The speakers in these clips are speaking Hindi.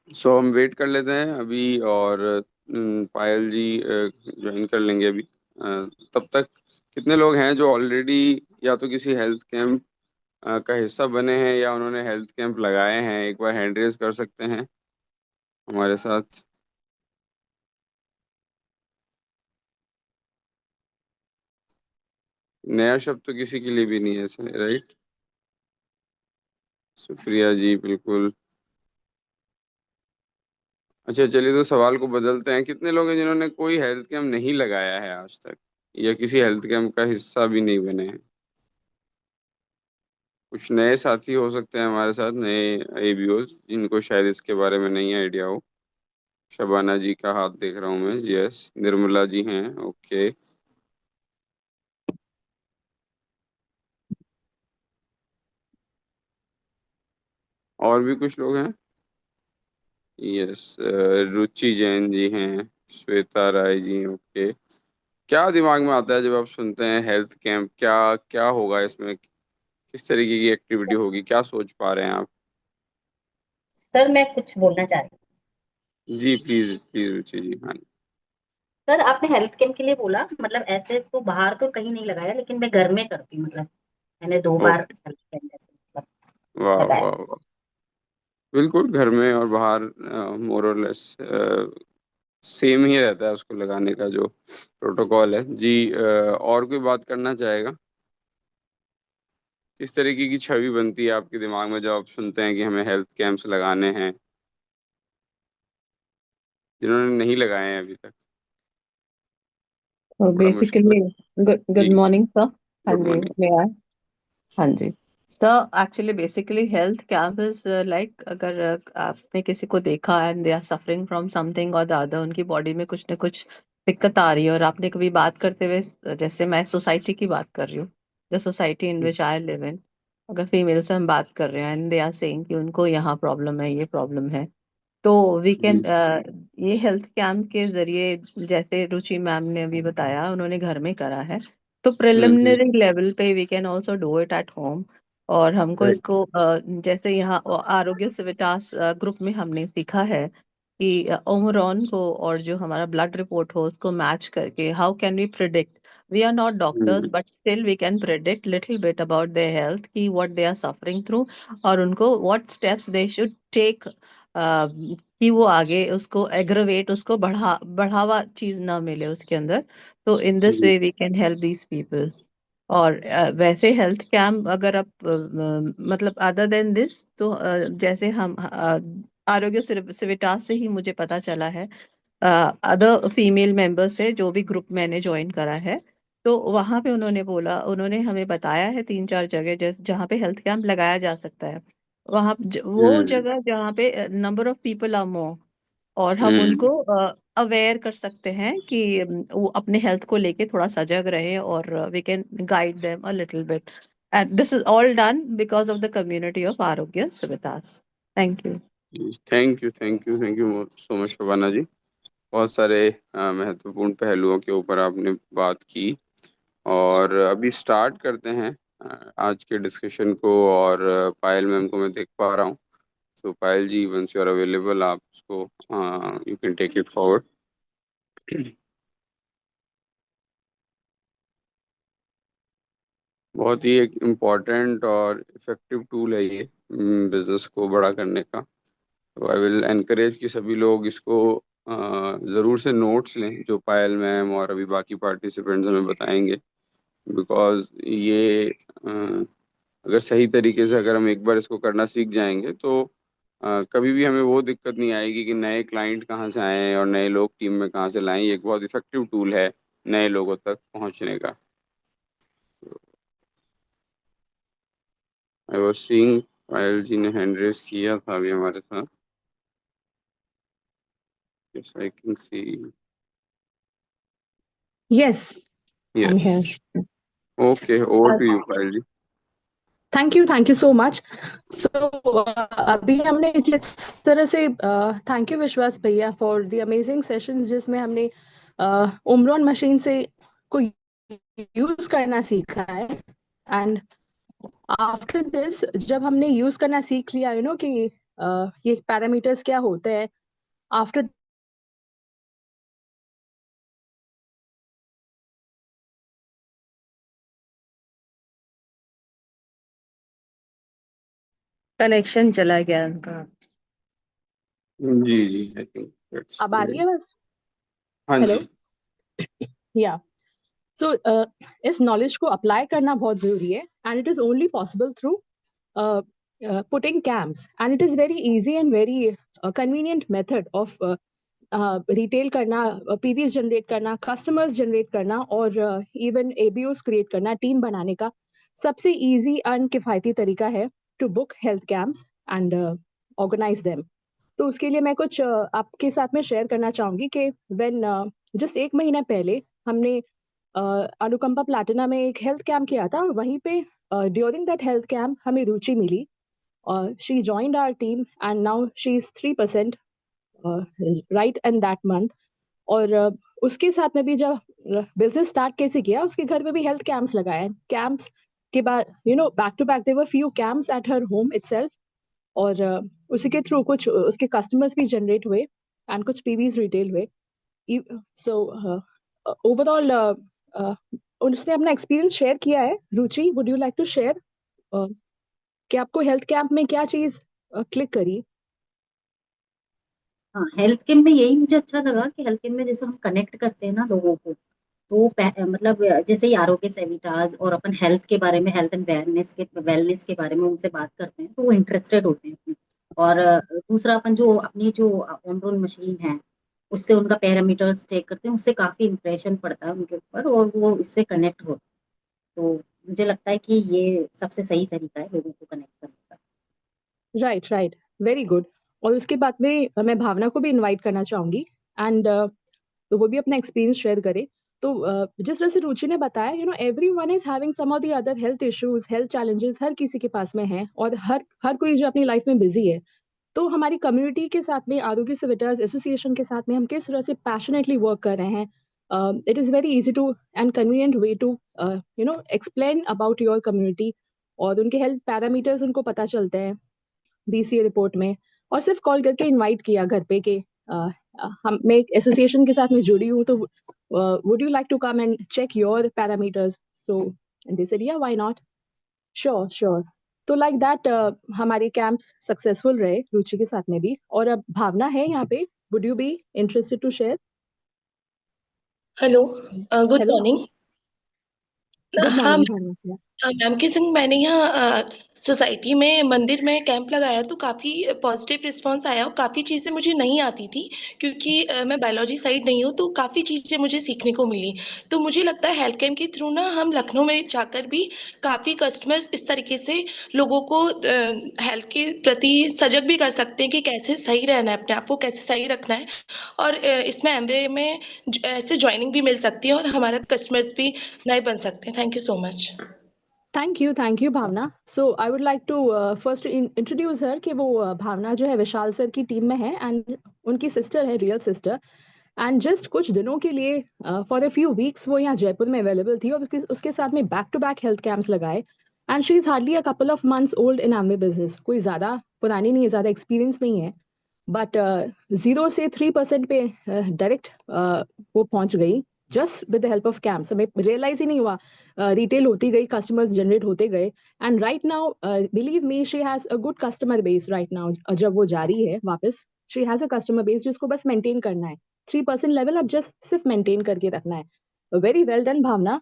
सो हम वेट कर लेते हैं अभी, और पायल जी ज्वाइन कर लेंगे अभी। तब तक कितने लोग हैं जो ऑलरेडी या तो किसी हेल्थ कैंप का हिस्सा बने हैं या उन्होंने हेल्थ कैंप लगाए हैं, एक बार हैंड रेज कर सकते हैं हमारे साथ। नया शब्द तो किसी के लिए भी नहीं है, राइट? शुक्रिया जी, बिल्कुल। अच्छा चलिए, तो सवाल को बदलते हैं, कितने लोग हैं जिन्होंने कोई हेल्थ कैंप नहीं लगाया है आज तक, या किसी हेल्थ कैंप का हिस्सा भी नहीं बने हैं? कुछ नए साथी हो सकते हैं हमारे साथ, नए एबीओ जिनको शायद इसके बारे में नहीं आइडिया हो। शबाना जी का हाथ देख रहा हूँ मैं, यस। निर्मला जी हैं, ओके। और भी कुछ लोग हैं, यस। रुचि जैन जी हैं, श्वेता राय जी, ओके। क्या दिमाग में आता है जब आप सुनते हैं हेल्थ कैंप? क्या क्या होगा इसमें, किस तरीके की एक्टिविटी होगी, क्या सोच पा रहे हैं आप? सर मैं कुछ बोलना चाह रही जी प्लीज प्लीज रुचि जी, हाँ। हूँ। सर आपने हेल्थ कैंप के लिए बोला, मतलब ऐसे तो बाहर तो कहीं नहीं लगाया, लेकिन मैं घर में करती हूँ। मतलब मैंने 2 बार ओके। हेल्थ कैंप ऐसे मतलब वाह लगाया। वाह वाह। बिल्कुल, घर में और बाहर मोर और लेस सेम ही रहता है उसको लगाने का जो प्रोटोकॉल है जी। और कोई बात करना चाहेगा? किस तरीके की छवि बनती है आपके दिमाग में जब आप सुनते हैं कि हमें हेल्थ कैंप्स लगाने हैं, जिन्होंने नहीं लगाए हैं अभी तक? तो बड़ा मुश्किल है। बेसिकली गुड जी, गुड मॉर्निंग सर। हाँ गुड जी, मॉर्निंग। मैं हाँ जी। So actually basically health camp is like, अगर आपने किसी को देखा and they are suffering from something और द अदर, उनकी बॉडी में कुछ ना कुछ दिक्कत आ रही है, और आपने कभी बात करते हुए जैसे मैं सोसाइटी की बात कर रही हूँ, the society in which I live in, अगर फीमेल से हम बात कर रहे हैं एंड दे आर सेइंग कि उनको यहाँ प्रॉब्लम है, ये प्रॉब्लम है, तो वी कैन जी। ये हेल्थ कैंप के जरिए, जैसे रुचि मैम ने अभी बताया उन्होंने घर में करा है, तो हम्म। प्रिलिमिनरी लेवल पे we can also do it at home. और हमको राइट। इसको जैसे यहाँ आरोग्य सिविटास ग्रुप में हमने सीखा है कि ओमरॉन को और जो हमारा ब्लड रिपोर्ट हो उसको मैच करके how can we predict, we are not doctors hmm. But still we can predict little bit about their health, कि what they are suffering through, और उनको what steps they should take, कि वो आगे उसको एग्रवेट, उसको बढ़ावा चीज ना मिले उसके अंदर। तो इन दिस जी। Way we can help these people. और वैसे हेल्थ कैंप अगर आप मतलब अदर देन दिस, तो जैसे हम आरोग्य सिविटास से ही मुझे पता चला है, अदर फीमेल मेंबर से जो भी ग्रुप मैंने ज्वाइन करा है, तो वहां पे उन्होंने बोला, उन्होंने हमें बताया है 3-4 जगह जहाँ पे हेल्थ कैंप लगाया जा सकता है। वहाँ वो हम्म। जगह जहाँ पे number of people are more, और हम हम्म। उनको अवेयर कर सकते हैं कि वो अपने हेल्थ को लेके थोड़ा सजग रहे, और we can guide them a little bit, and this is all done because of the community of आरोग्य सवितास। Thank you. Thank you thank you thank you so much Shabana ji. बहुत सारे महत्वपूर्ण पहलुओं के ऊपर आपने बात की, और अभी स्टार्ट करते हैं आज के डिस्कशन को। और पायल मैम को मैं देख पा रहा हूँ। So Payal ji, once you are available, आप उसको you can take it forward. बहुत ही एक इम्पॉर्टेंट और इफेक्टिव टूल है ये बिजनेस को बड़ा करने का। तो आई विल एनकरेज कि सभी लोग इसको ज़रूर से नोट्स लें जो पायल मैम और अभी बाकी पार्टिसिपेंट्स हमें बताएंगे। बिकॉज ये अगर सही तरीके से अगर हम एक बार इसको करना सीख जाएंगे तो कभी भी हमें वो दिक्कत नहीं आएगी कि नए क्लाइंट कहाँ से आए और नए लोग टीम में कहाँ से लाएं। ये एक बहुत इफेक्टिव टूल है नए लोगों तक पहुंचने का। आई वॉज सीइंग पायल जी ने हैंड रेस किया था अभी हमारे साथ। Yes, I can see. Yes, I'm yes. here. Okay, over Uh, to you Payal ji. thank you so much. So अभी हमने जिस तरह से थैंक यू विश्वास भैया फॉर द अमेजिंग सेशंस, जिसमें हमने उमरॉन मशीन से को यूज करना सीखा है। एंड आफ्टर दिस जब हमने यूज करना सीख लिया, कि ये पैरामीटर्स क्या होते हैं आफ्टर कनेक्शन चला गया उनका। जी जी, आई थिंक अब आ रही है बस। हाँ हेलो। जी। या सो इस नॉलेज को अप्लाई करना बहुत जरूरी है and it is only possible through putting camps, and it is very easy and very convenient method of retail करना, पीवीज जनरेट करना, कस्टमर्स जनरेट करना और इवन एबीओस क्रिएट करना, टीम बनाने का सबसे इजी एंड किफ़ायती तरीका है to book health camps and organize them. तो उसके लिए मैं कुछ आपके साथ में शेयर करना चाहूँगी कि व्हेन जस्ट 1 महीना पहले हमने अनुकंपा प्लैटिना में एक हेल्थ कैंप किया था, और वहीं पे ड्यूरिंग दैट हेल्थ कैंप हमें रुचि मिली। She joined our team and now she is 3% right and that month. और उसके साथ में भी जब बिजनेस स्टार्ट कैसे किया, उसके घर पे भी हेल्थ कैंप्स लगाए। कैंप्स के बाद back to back there were few camps at her home itself, और उसी के थ्रू कुछ उसके कस्टमर्स भी जनरेट हुए एंड कुछ पीवीज रिटेल हुए। सो ओवरऑल उसने अपना एक्सपीरियंस शेयर किया है। Ruchi, would you like to share कि आपको हेल्थ कैंप में क्या चीज क्लिक करी? हाँ, हेल्थ कैम्प में यही मुझे अच्छा लगा कि हेल्थ कैम्प में जैसे हम कनेक्ट करते हैं ना लोगों को, तो मतलब जैसे ही आरोग्य सेमिनार्स और अपन हेल्थ के बारे में, हेल्थ एंड वेलनेस के बारे में उनसे बात करते हैं तो वो इंटरेस्टेड होते हैं उसमें। और दूसरा अपन जो अपनी जो ऑनरोन मशीन है उससे उनका पैरामीटर्स चेक करते हैं, उससे काफी इंप्रेशन पड़ता है उनके ऊपर और वो इससे कनेक्ट हो। तो मुझे लगता है कि ये सबसे सही तरीका है लोगों को कनेक्ट करने का। Right, right, very good. और उसके बाद में मैं भावना को भी इनवाइट करना चाहूंगी एंड तो वो भी अपना एक्सपीरियंस शेयर करे। तो जिस तरह से रुचि ने बताया, every one is having some of the other health issues, health challenges हर किसी के पास में है, और हर हर कोई जो अपनी लाइफ में बिजी है। तो हमारी कम्युनिटी के साथ में, आरोग्य सेविटर्स एसोसिएशन के साथ में हम किस तरह से पैशनेटली वर्क कर रहे हैं। It is very easy to and convenient way to explain about your community, और उनके हेल्थ पैरामीटर्स उनको पता चलते हैं बीसीए रिपोर्ट में। और सिर्फ कॉल करके इनवाइट किया घर पे कि मैं एक एसोसिएशन के साथ में जुड़ी हूँ, तो would you like to come and check your parameters? So they said ya, why not, sure sure. तो लाइक दैट हमारे कैंप्स सक्सेसफुल रहे रुचि के साथ में भी। और अब भावना है यहाँ पे, would you be interested to share? Hello, good hello, morning. Good हाँ मॉर्निंग भावना। मैम के संग मैंने यहाँ सोसाइटी में मंदिर में कैंप लगाया तो काफ़ी पॉजिटिव रिस्पांस आया और काफ़ी चीज़ें मुझे नहीं आती थी क्योंकि मैं बायोलॉजी साइड नहीं हूँ, तो काफ़ी चीज़ें मुझे सीखने को मिली। तो मुझे लगता है हेल्थ कैंप के थ्रू ना हम लखनऊ में जाकर भी काफ़ी कस्टमर्स इस तरीके से लोगों को हेल्थ के प्रति सजग भी कर सकते हैं कि कैसे सही रहना है, अपने आप को कैसे सही रखना है। और इसमें एमवे में ऐसे ज्वाइनिंग भी मिल सकती है और हमारे कस्टमर्स भी नए बन सकते हैं। Thank you so much. Thank you Bhavana. So I would like to first introduce her कि वो भावना जो है विशाल सर की टीम में है एंड उनकी सिस्टर है, रियल सिस्टर। एंड जस्ट कुछ दिनों के लिए फॉर अ फ्यू वीक्स वो यहाँ जयपुर में अवेलेबल थी, और उसके साथ में back to back health camps लगाए। And she is hardly a couple of months old in Amway business, कोई ज़्यादा पुरानी नहीं है, ज़्यादा एक्सपीरियंस नहीं है, बट 0 से 3% पे डायरेक्ट वो पहुंच गई just with the help of camps. हमें रियलाइज ही नहीं हुआ, रिटेल होती गई, कस्टमर्स जनरेट होते गए। And right now believe me, she has a good customer base right now. जब वो जा रही है वापस, she has a customer base जिसको बस मेंटेन करना है। 3% लेवल अब जस्ट सिर्फ मेंटेन करके रखना है। वेरी वेल डन भावना।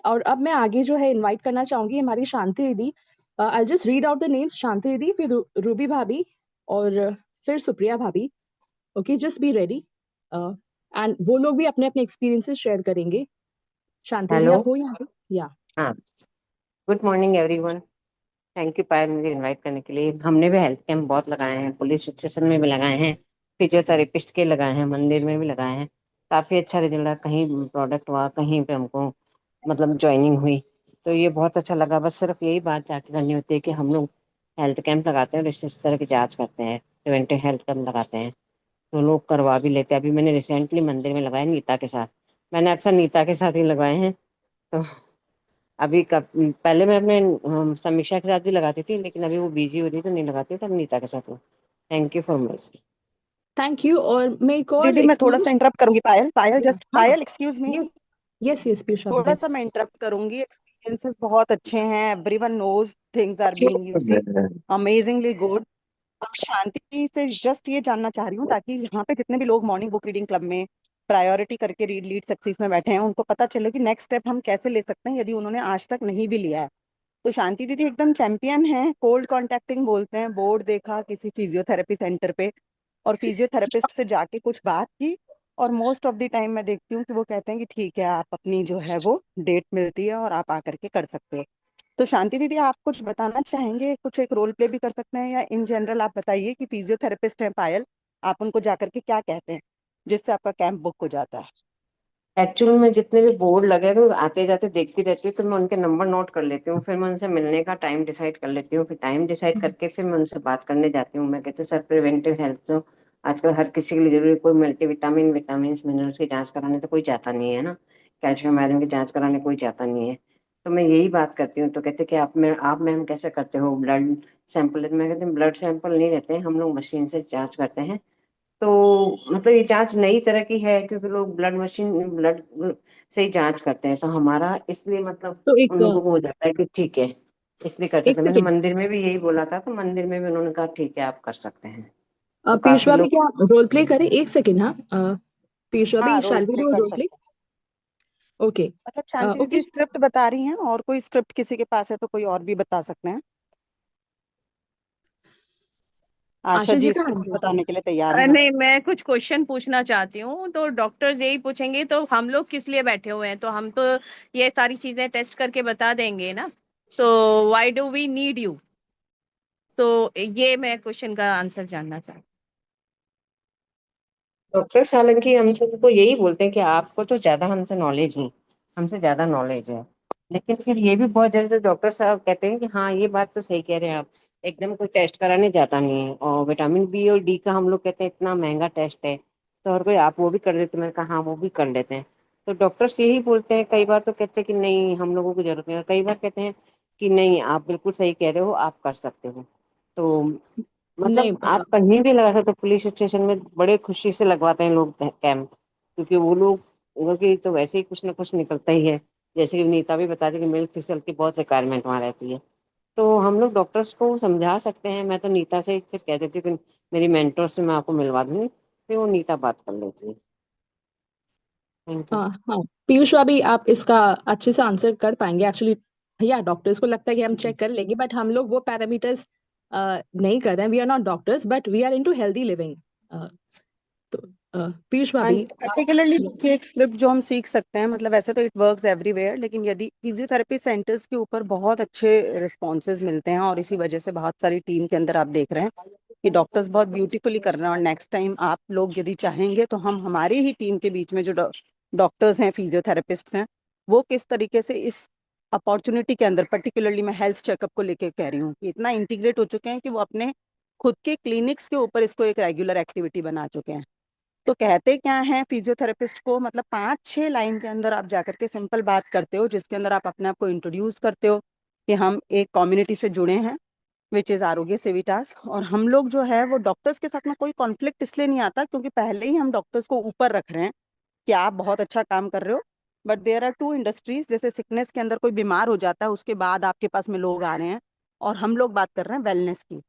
और अब मैं आगे जो है इनवाइट करना चाहूंगी हमारी शांति दीदी। I just read out the names, Shanti दीदी, फिर रूबी भाभी, और फिर सुप्रिया भाभी। Okay, just be ready. And वो लोग भी अपने अपने एक्सपीरियंसेस शेयर करेंगे। शांति दीदी, हेलो। आप हो यहाँ पे? या हाँ, good morning everyone. Thank you Payal मुझे इनवाइट करने के लिए। हमने भी हेल्थ कैंप बहुत लगाए हैं, पुलिस स्टेशन में भी लगाए हैं, फिजियोथेरेपिस्ट के लगाए हैं, मंदिर में भी लगाए हैं। काफ़ी अच्छा रिजल्ट रहा, कहीं प्रोडक्ट हुआ, कहीं पे हमको मतलब ज्वाइनिंग हुई, तो ये बहुत अच्छा लगा। बस सिर्फ यही बात जाके करनी होती है कि हम लोग हेल्थ कैंप लगाते हैं और इस तरह की जाँच करते हैं, प्रिवेंटिव हेल्थ कैंप लगाते हैं, तो लोग करवा भी लेते हैं। अभी मैंने रिसेंटली मंदिर में लगाया नीता के साथ, मैंने अक्सर नीता के साथ ही लगवाए हैं, तो अभी पहले मैं अपने समीक्षा के साथ भी लगाती थी, लेकिन अभी वो बिजी हो रही तो नहीं लगाती, तो अब नीता के साथ हूँ। Thank you for much. Thank you. और मैं एक और दीदी मैं थोड़ा सा इंटरप्ट करूंगी। पायल, पायल जस्ट, हाँ, Payal excuse me, yes yes yes Piyush थोड़ा सा यस। मैं इंटरप्ट करूंगी। एक्सपीरियंसेस बहुत अच्छे हैं, everyone knows things are being you see amazingly good. अब शांति से जस्ट ये जानना चाह रही हूँ, ताकि यहाँ पे जितने भी लोग मॉर्निंग बुक रीडिंग क्लब में प्रायोरिटी करके रीड लीड सक्सेस में बैठे हैं, उनको पता चले कि नेक्स्ट स्टेप हम कैसे ले सकते हैं यदि उन्होंने आज तक नहीं भी लिया है। तो शांति दीदी एकदम चैंपियन है, कोल्ड कॉन्टेक्टिंग बोलते हैं। बोर्ड देखा किसी फिजियोथेरेपी सेंटर पे, और फिजियोथेरेपिस्ट से जाके कुछ बात की, और मोस्ट ऑफ द टाइम मैं देखती हूँ कि वो कहते हैं कि ठीक है, आप अपनी जो है वो डेट मिलती है और आप आकर के कर सकते हो। तो शांति दीदी आप कुछ बताना चाहेंगे, कुछ एक रोल प्ले भी कर सकते हैं, या इन जनरल आप बताइए कि फिजियोथेरेपिस्ट हैं पायल, आप उनको जाकर के क्या कहते हैं जिससे आपका कैंप बुक हो जाता है। एक्चुअल में जितने भी बोर्ड लगे तो आते जाते देखती रहती हूँ, तो मैं उनके नंबर नोट कर लेती हूँ, फिर मैं उनसे मिलने का टाइम डिसाइड कर लेती हूँ, फिर टाइम डिसाइड करके फिर मैं उनसे बात करने जाती हूँ। मैं कहती हूँ सर, प्रिवेंटिव हेल्थ तो आजकल हर किसी के लिए जरूरी है। कोई मल्टीविटामिन, विटामिन, मिनरल्स की जांच कराने तो कोई जाता नहीं है ना, कैल्शियम आयरन की जांच कराने कोई जाता नहीं है। तो मैं यही बात करती हूँ। तो कहते कि आप मैम कैसे करते हो ब्लड सैंपल? मैं कहती हूँ ब्लड सैंपल नहीं लेते हैं हम लोग, मशीन से जांच करते हैं। तो मतलब ये जांच नई तरह की है, क्योंकि लोग ब्लड से ही जांच करते हैं, तो हमारा इसलिए मतलब तो उन लोगों को हो जाता है कि ठीक है, इसलिए कर एक सकते हैं। मैंने सेकेंड मंदिर में भी यही बोला था, तो मंदिर में भी उन्होंने कहा ठीक है आप कर सकते हैं। तो पीयूष काफी भाभी लोग। क्या रोल प्ले करें? एक सेकेंड। हाँ पीयूष हाँ भाभी, role shall we play do कर रोल प्ले? सकते हैं। ओके मतलब शांति ओके। दीदी स्क्रिप्ट बता रही हैं, और कोई स्क्रिप्ट किसी के पास है तो कोई और भी बता सकते हैं। आशा आशा जी जी का स्क्रिप्ट हैंड बताने के लिए तैयार हैं। नहीं, मैं कुछ क्वेश्चन पूछना चाहती हूँ। तो डॉक्टर्स यही पूछेंगे तो हम लोग किस लिए बैठे हुए हैं? तो हम तो ये सारी चीजें टेस्ट करके बता देंगे ना। So why do we need you? तो ये मैं क्वेश्चन का आंसर जानना चाहती डॉक्टर हालांकि हम तो यही बोलते हैं कि आपको तो ज्यादा हमसे नॉलेज नहीं, हमसे ज्यादा नॉलेज है, लेकिन फिर ये भी बहुत जरूरी है। डॉक्टर साहब कहते हैं कि हाँ ये बात तो सही कह रहे हैं आप, एकदम कोई टेस्ट कराने जाता नहीं है। और विटामिन बी और डी का हम लोग कहते हैं इतना महंगा टेस्ट है, तो और कोई आप वो भी कर देते? मैंने कहा हाँ वो भी कर लेते हैं। तो डॉक्टर्स यही बोलते हैं, कई बार तो कहते हैं कि नहीं हम लोगों को जरूरत नहीं, और कई बार कहते हैं कि नहीं आप बिल्कुल सही कह रहे हो, आप कर सकते हो। तो नहीं। मतलब आप कहीं भी लगा सकते हो, पुलिस स्टेशन में बड़े खुशी से लगवाते हैं लोग कैंप, क्योंकि वो लोग की तो वैसे ही कुछ ना कुछ निकलता ही है। जैसे कि नीता भी बता दी कि मिल्क थिसल की बहुत रिक्वायरमेंट वहाँ रहती है, तो हम लोग डॉक्टर्स को समझा सकते हैं। मैं तो नीता से फिर कह देती हूँ कि मेरी मेंटोर से मैं आपको मिलवा दूंगी, फिर वो नीता बात कर लेती है। Thank you. हाँ पीयूष भाभी, आप इसका अच्छे से आंसर कर पाएंगे एक्चुअली। भैया डॉक्टर्स को लगता है कि हम चेक कर लेंगे, बट हम लोग वो पैरामीटर्स नहीं कर रहे हैं। We are not doctors but we are into healthy living. तो पीयूष हाँ भाभी जी, पर्टिकुलरली देखिए एक स्क्रिप्ट जो हम सीख सकते हैं, मतलब वैसे तो इट वर्क्स एवरीवेयर, लेकिन यदि फिजियोथेरेपी सेंटर्स के ऊपर बहुत अच्छे रिस्पॉन्सेज मिलते हैं, और इसी वजह से बहुत सारी टीम के अंदर आप देख रहे हैं कि डॉक्टर्स बहुत ब्यूटीफुली कर रहे हैं। और नेक्स्ट टाइम आप लोग यदि चाहेंगे तो हम हमारी ही टीम के बीच में जो डॉक्टर्स हैं, फिजियोथेरेपिस्ट हैं, वो किस तरीके से इस अपॉर्चुनिटी के अंदर, पर्टिकुलरली मैं हेल्थ चेकअप को लेकर कह रही हूँ, कि इतना इंटीग्रेट हो चुके हैं कि वो अपने खुद के क्लिनिक्स के ऊपर इसको एक रेगुलर एक्टिविटी बना चुके हैं। तो कहते क्या है फिजियोथेरेपिस्ट को, मतलब 5-6 लाइन के अंदर आप जाकर के सिंपल बात करते हो, जिसके अंदर आप अपने आप को इंट्रोड्यूस करते हो कि हम एक कम्युनिटी से जुड़े हैं, विच इज आरोग्य सेविटास। और हम लोग जो है वो डॉक्टर्स के साथ में कोई कॉन्फ्लिक्ट इसलिए नहीं आता क्योंकि पहले ही हम डॉक्टर्स को ऊपर रख रहे हैं कि आप बहुत अच्छा काम कर रहे हो। But there are two industries, जैसे सिकनेस के अंदर कोई बीमार हो जाता है, उसके बाद आपके पास में लोग आ रहे हैं, और हम लोग बात कर रहे हैं वेलनेस की।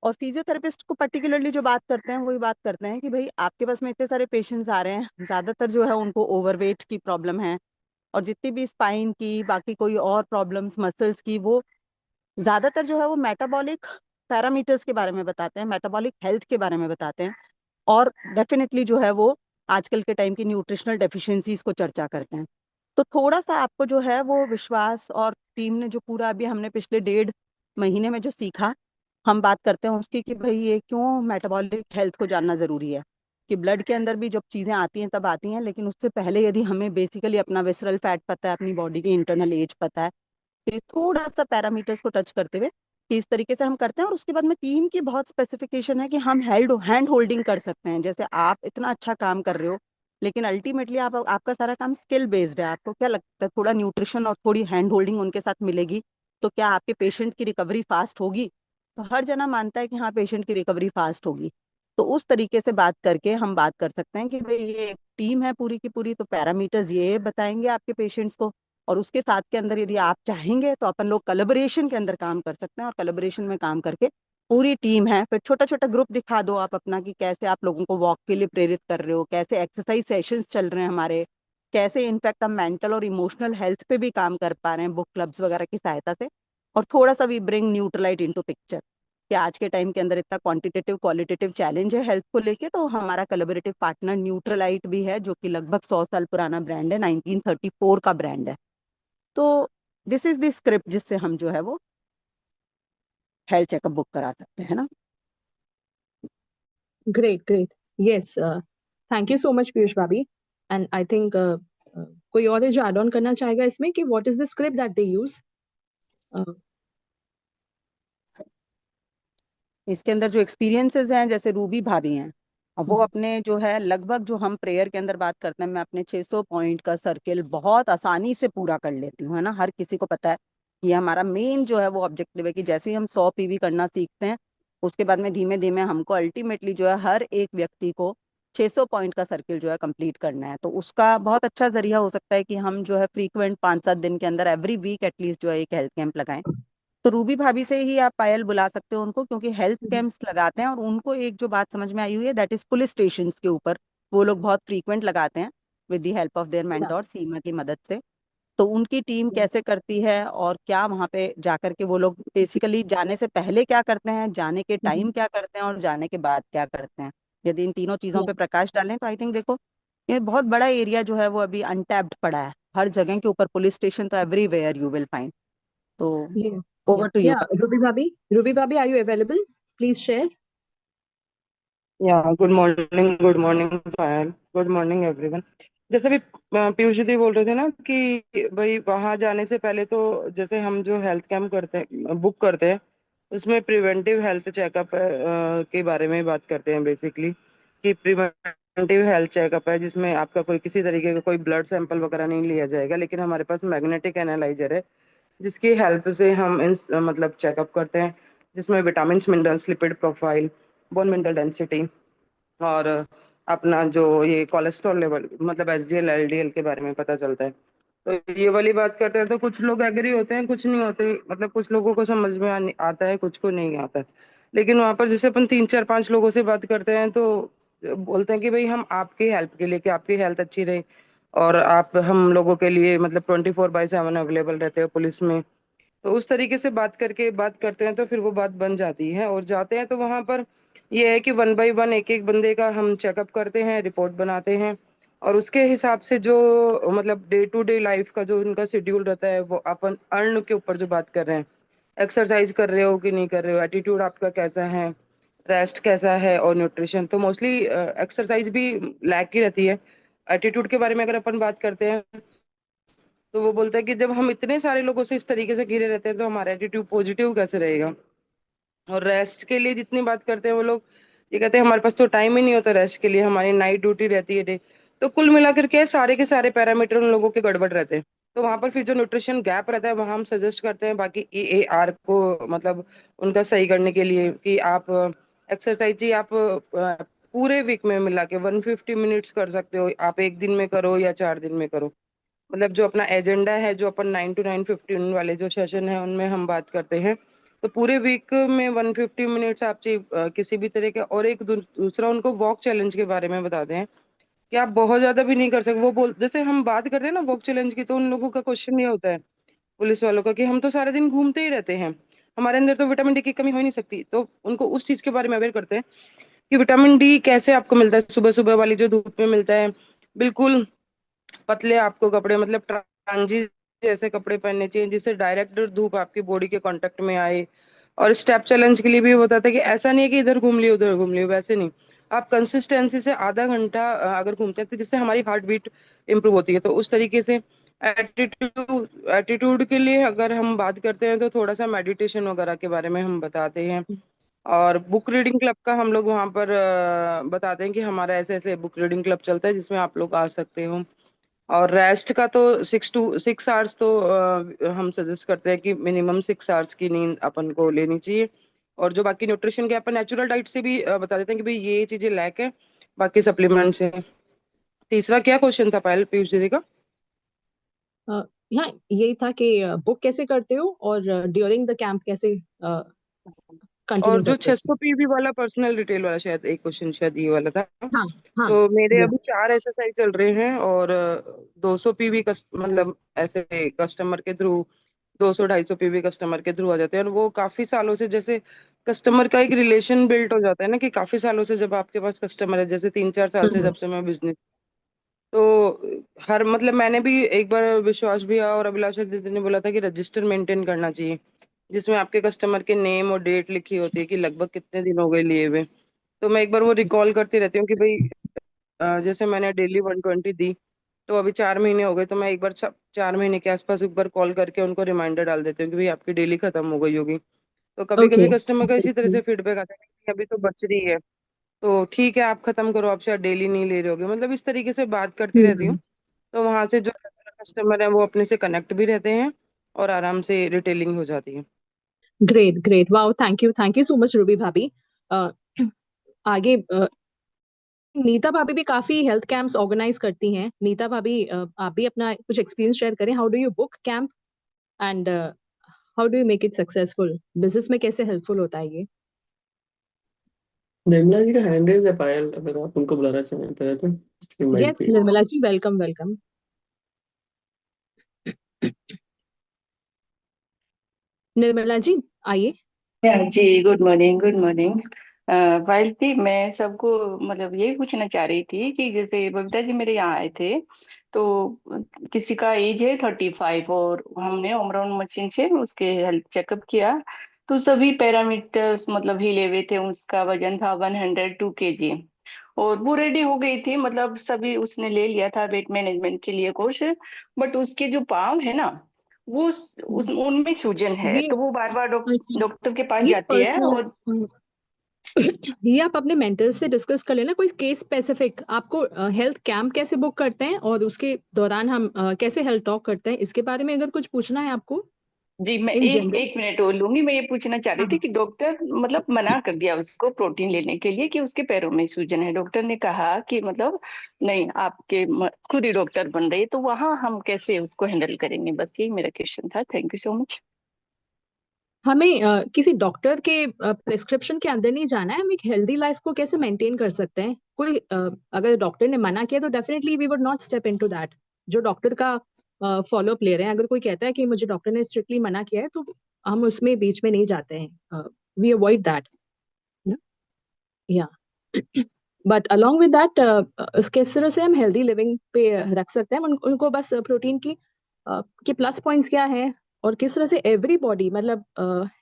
और फिजियोथेरेपिस्ट को पर्टिकुलरली जो बात करते हैं वही बात करते हैं कि भाई आपके पास में इतने सारे पेशेंट्स आ रहे हैं, ज़्यादातर जो है उनको ओवरवेट की प्रॉब्लम है, और जितनी भी स्पाइन की, बाकी कोई और प्रॉब्लम्स मसल्स की, वो ज़्यादातर जो है वो मेटाबॉलिक पैरामीटर्स के बारे में बताते हैं, मेटाबॉलिक हेल्थ के बारे में बताते हैं। और डेफिनेटली जो है वो आजकल के टाइम की न्यूट्रिशनल डेफिशिएंसीज को चर्चा करते हैं। तो थोड़ा सा आपको जो है वो विश्वास, और टीम ने जो पूरा अभी हमने पिछले 1.5 महीने में जो सीखा, हम बात करते हैं उसकी कि भाई ये क्यों मेटाबॉलिक हेल्थ को जानना ज़रूरी है, कि ब्लड के अंदर भी जब चीज़ें आती हैं तब आती हैं, लेकिन उससे पहले यदि हमें बेसिकली अपना विसरल फैट पता है, अपनी बॉडी की इंटरनल एज पता है, तो ये थोड़ा सा पैरामीटर्स को टच करते हुए कि इस तरीके से हम करते हैं। और उसके बाद में टीम की बहुत स्पेसिफिकेशन है कि हम हैंड होल्डिंग कर सकते हैं। जैसे आप इतना अच्छा काम कर रहे हो लेकिन अल्टीमेटली आप आपका सारा काम स्किल बेस्ड है। आपको क्या लगता है थोड़ा न्यूट्रिशन और थोड़ी हैंड होल्डिंग उनके साथ मिलेगी तो क्या आपके पेशेंट की रिकवरी फास्ट होगी? तो हर जना मानता है कि हाँ पेशेंट की रिकवरी फास्ट होगी। तो उस तरीके से बात करके हम बात कर सकते हैं कि भाई ये एक टीम है पूरी की पूरी, तो पैरामीटर्स ये बताएंगे आपके पेशेंट्स को। और उसके साथ के अंदर यदि आप चाहेंगे तो अपन लोग कोलैबोरेशन के अंदर काम कर सकते हैं, और कोलैबोरेशन में काम करके पूरी टीम है, फिर छोटा छोटा ग्रुप दिखा दो आप अपना कि कैसे आप लोगों को वॉक के लिए प्रेरित कर रहे हो, कैसे एक्सरसाइज सेशंस चल रहे हैं हमारे, कैसे इनफैक्ट हम मेंटल और इमोशनल हेल्थ पे भी काम कर पा रहे हैं बुक क्लब्स वगैरह की सहायता से। और थोड़ा सा we bring Nutrilite into picture कि आज के टाइम के अंदर इतना क्वांटिटेटिव क्वालिटेटिव चैलेंज है हेल्थ को लेके, तो हमारा कोलैबोरेटिव पार्टनर न्यूट्रलाइट भी है जो कि लगभग 100 साल पुराना ब्रांड है, 1934 का ब्रांड है। तो दिस इज द स्क्रिप्ट जिससे हम जो है वो हेल्थ चेकअप बुक करा सकते हैं ना। Great great, yes, thank you so much Piyush भाभी। एंड आई थिंक कोई और है जो एड ऑन करना चाहेगा इसमें कि what is the script that they use? इसके अंदर जो एक्सपीरियंसेस हैं जैसे रूबी भाभी हैं, अब वो अपने जो है लगभग जो हम प्रेयर के अंदर बात करते हैं, मैं अपने 600 पॉइंट का सर्किल बहुत आसानी से पूरा कर लेती हूँ, है ना। हर किसी को पता है ये हमारा मेन जो है वो ऑब्जेक्टिव है कि जैसे ही हम 100 पीवी करना सीखते हैं उसके बाद में धीमे धीमे हमको अल्टीमेटली जो है हर एक व्यक्ति को 600 पॉइंट का सर्किल जो है कंप्लीट करना है। तो उसका बहुत अच्छा जरिया हो सकता है कि हम जो है फ्रीक्वेंट 5-7 दिन के अंदर एवरी वीक एटलीस्ट जो है एक हेल्थ कैंप लगाएं। तो रूबी भाभी से ही आप पायल बुला सकते हो उनको, क्योंकि हेल्थ कैंप्स लगाते हैं और उनको एक जो बात समझ में आई हुई है दैट इज पुलिस स्टेशन के ऊपर वो लोग बहुत फ्रीक्वेंट लगाते हैं with the help of their mentor Seema की मदद से। तो उनकी टीम कैसे करती है और क्या वहाँ पे जाकर के वो लोग बेसिकली जाने से पहले क्या करते हैं, जाने के टाइम क्या करते हैं और जाने के बाद क्या करते हैं, यदि इन तीनों चीज़ों पे प्रकाश डालें तो आई थिंक देखो ये बहुत बड़ा एरिया जो है वो अभी अनटैप्ड पड़ा है। हर जगह के ऊपर पुलिस स्टेशन तो एवरीवेयर यू विल फाइंड। तो over to you. Ruby Bhabhi, are you available? Please share. या गुड मॉर्निंग पायल, गुड मॉर्निंग एवरीवन। जैसे भी पीयूष जी बोल रहे थे ना कि भाई वहां जाने से पहले तो जैसे हम जो हेल्थ कैंप करते हैं बुक करते हैं उसमें प्रिवेंटिव हेल्थ चेकअप के बारे में बात करते हैं बेसिकली, कि प्रिवेंटिव हेल्थ चेकअप है जिसमें आपका कोई किसी तरीके का कोई ब्लड सैंपल वगैरह नहीं लिया जाएगा, लेकिन हमारे पास मैग्नेटिक एनालाइजर है जिसकी हेल्प से हम इन मतलब चेकअप करते हैं, जिसमें vitamin minerals lipid profile bone mineral density और अपना जो ये कोलेस्ट्रॉल लेवल मतलब एचडीएल एलडीएल के बारे में पता चलता है। तो ये वाली बात करते हैं तो कुछ लोग एग्री होते हैं कुछ नहीं होते, मतलब कुछ लोगों को समझ में आता है कुछ को नहीं आता है। लेकिन वहां पर जैसे अपन 3-4-5 लोगों से बात करते हैं तो बोलते हैं कि भाई हम आपकी हेल्प के लिए कि आपकी हेल्थ अच्छी रहे और आप हम लोगों के लिए मतलब 24/7 अवेलेबल रहते हो पुलिस में। तो उस तरीके से बात करके बात करते हैं तो फिर वो बात बन जाती है और जाते हैं तो वहां पर ये है कि 1 बाय 1 एक एक बंदे का हम चेकअप करते हैं, रिपोर्ट बनाते हैं और उसके हिसाब से जो मतलब डे टू डे लाइफ का जो उनका शेड्यूल रहता है वो अपन अर्न के ऊपर जो बात कर रहे हैं, एक्सरसाइज कर रहे हो कि नहीं कर रहे हो, एटीट्यूड आपका कैसा है, रेस्ट कैसा है और न्यूट्रिशन। तो मोस्टली एक्सरसाइज भी लैक ही रहती है। एटीट्यूड के बारे में अगर अपन बात करते हैं तो वो बोलता है कि जब हम इतने सारे लोगों से इस तरीके से घिरे रहते हैं तो हमारा एटीट्यूड पॉजिटिव कैसे रहेगा। और रेस्ट के लिए जितनी बात करते हैं वो लोग ये कहते हैं हमारे पास तो टाइम ही नहीं होता रेस्ट के लिए, हमारी नाइट ड्यूटी रहती है डे। तो कुल मिलाकर के सारे के सारे पैरामीटर उन लोगों के गड़बड़ रहते हैं। तो वहां पर फिर जो न्यूट्रिशन गैप रहता है वहां हम सजेस्ट करते हैं बाकी EAR को मतलब उनका सही करने के लिए कि आप एक्सरसाइज ही आप पूरे वीक में मिला के 150 मिनट्स कर सकते हो, आप एक दिन में करो या 4 दिन में करो। मतलब जो अपना एजेंडा है जो अपन 9 to 9:15 वाले जो सेशन है उनमें हम बात करते हैं तो पूरे वीक में 150 मिनट्स आप चाहिए किसी भी तरह के। और एक दूसरा उनको वॉक चैलेंज के बारे में बताते हैं कि आप बहुत ज्यादा भी नहीं कर सकते। वो बोल जैसे हम बात करते हैं ना वॉक चैलेंज की तो उन लोगों का क्वेश्चन ये होता है पुलिस वालों का कि हम तो सारे दिन घूमते ही रहते हैं, हमारे अंदर तो विटामिन डी की कमी हो ही नहीं सकती। तो उनको उस चीज के बारे में अवेयर करते हैं कि विटामिन डी कैसे आपको मिलता है, सुबह सुबह वाली जो धूप में मिलता है। बिल्कुल पतले आपको कपड़े मतलब ट्रांजी जैसे कपड़े पहनने चाहिए जिससे डायरेक्ट धूप आपकी बॉडी के कांटेक्ट में आए। और स्टेप चैलेंज के लिए भी बताता है कि ऐसा नहीं है कि इधर घूम लियो उधर घूम लियो, वैसे नहीं। आप कंसिस्टेंसी से आधा घंटा अगर घूमते हैं तो जिससे हमारी हार्ट बीट इंप्रूव होती है। तो उस तरीके से एटीट्यूड एटीट्यूड के लिए अगर हम बात करते हैं तो थोड़ा सा मेडिटेशन वगैरह के बारे में हम बताते हैं और बुक रीडिंग क्लब का हम लोग वहाँ पर बताते हैं कि हमारा ऐसे ऐसे बुक रीडिंग क्लब चलता है जिसमें आप लोग आ सकते हो। और रेस्ट का तो 6 to 6 hours तो हम सजेस्ट करते हैं कि मिनिमम 6 hours की नींद अपन को लेनी चाहिए। और जो बाकी न्यूट्रिशन के अपन नेचुरल डाइट से भी बता देते हैं कि भाई ये चीजें लैक है, बाकी सप्लीमेंट से। तीसरा क्या क्वेश्चन था पायल, पीयूष दीदी का? अ, हाँ, यही था कि बुक कैसे करते हो और ड्यूरिंग द कैंप कैसे और कंटिन्यू जो करते हो। 600 पीवी वाला पर्सनल डिटेल वाला, शायद एक क्वेश्चन शायद ये वाला था। हाँ हाँ, तो मेरे या अभी 4 एक्सरसाइज चल रहे हैं और 200 पीवी मतलब ऐसे कस्टमर के थ्रू, 200 250 पीवी कस्टमर के थ्रू आ जाते हैं। और वो काफी सालों से, जैसे कस्टमर का एक रिलेशन बिल्ट हो जाता है ना, कि काफी सालों से जब आपके पास कस्टमर है, जैसे 3 4 साल से जब से मैं बिजनेस, तो हर मतलब मैंने भी एक बार विश्वास भैया और अभिलाषा दीदी ने बोला था कि रजिस्टर मेंटेन करना चाहिए, जिसमें आपके कस्टमर के नेम और डेट लिखी होती है कि लगभग कितने दिन हो गए लिए हुए। तो मैं एक बार वो रिकॉल करती रहती हूँ कि भाई जैसे मैंने डेली 120 दी, तो अभी 4 महीने हो गए, तो मैं एक बार 4 महीने के आसपास एक बार कॉल करके उनको रिमाइंडर डाल देती हूँ कि भाई आपकी डेली खत्म हो गई होगी। तो कभी ओके। कभी कस्टमर का इसी तरह से फीडबैक आता है कि अभी तो बच रही है, तो ठीक है आप खत्म करो, आप शायद डेली नहीं ले रहे होगे, मतलब इस तरीके से बात करती रहती हूँ। तो वहां से जो कस्टमर है वो अपने से कनेक्ट भी रहते हैं और आराम से रिटेलिंग हो जाती है। Great great, wow, thank you so much Ruby भाभी। अ, आगे नीता भाभी भी काफी हेल्थ कैंप्स ऑर्गेनाइज करती हैं। नीता भाभी, आप भी अपना कुछ एक्सपीरियंस शेयर करें। How do you book camp and how do you make it successful? Business में कैसे हेल्पफुल होता है ये? निर्मला जी का हैंड रेज है पायल, अगर आप उनको बुलाना चाहें पहले तो इनवाइट यस भी। Nirmala ji, welcome welcome. निर्मला जी आइए। हाँ जी, गुड मॉर्निंग, गुड मॉर्निंग। पायल थी, मैं सबको मतलब यही पूछना चाह रही थी कि जैसे बबीता जी मेरे यहाँ आए थे, तो किसी का एज है 35 और हमने ओमराउंड मशीन से उसके हेल्थ चेकअप किया, तो सभी पैरामीटर्स मतलब हिले हुए थे। उसका वजन था 102 kg और वो रेडी हो गई थी, मतलब सभी उसने ले लिया था वेट मैनेजमेंट के लिए कोर्स। बट उसके जो पाँव है ना, वो उस उनमें सूजन है, ये तो वो बार बार अच्छा, डॉक्टर के पास ये जाती है। और पर्सनल ये आप अपने मेंटर से डिस्कस कर लेना। कोई केस स्पेसिफिक आपको हेल्थ कैंप कैसे बुक करते हैं और उसके दौरान हम कैसे हेल्थ टॉक करते हैं, इसके बारे में अगर कुछ पूछना है आपको जी, मैं इन एक जनरल। एक मिनट और लूंगी। मैं ये पूछना चाह रही हाँ थी हाँ। कि डॉक्टर मतलब मना कर दिया उसको प्रोटीन लेने के लिए कि उसके पैरों में सूजन है। डॉक्टर ने कहा कि मतलब नहीं, आपके खुद ही डॉक्टर बन रही है, तो वहां हम कैसे उसको हैंडल करेंगे? बस यही मेरा क्वेश्चन था। Thank you so much. हमें किसी डॉक्टर के प्रिस्क्रिप्शन के अंदर नहीं जाना है। हम एक हेल्दी लाइफ को कैसे मेंटेन कर सकते हैं, कोई अगर डॉक्टर ने मना किया तो definitely we would not step into that. जो डॉक्टर का फॉलो अप ले रहे हैं, अगर कोई कहता है कि मुझे डॉक्टर ने स्ट्रिक्टली मना किया है, तो हम उसमें बीच में नहीं जाते हैं। We avoid that. या बट अलोंग विद दैट, किस तरह से हम हेल्दी लिविंग पे रख सकते हैं उनको बस प्रोटीन की के प्लस पॉइंट्स क्या है और किस तरह से एवरी बॉडी, मतलब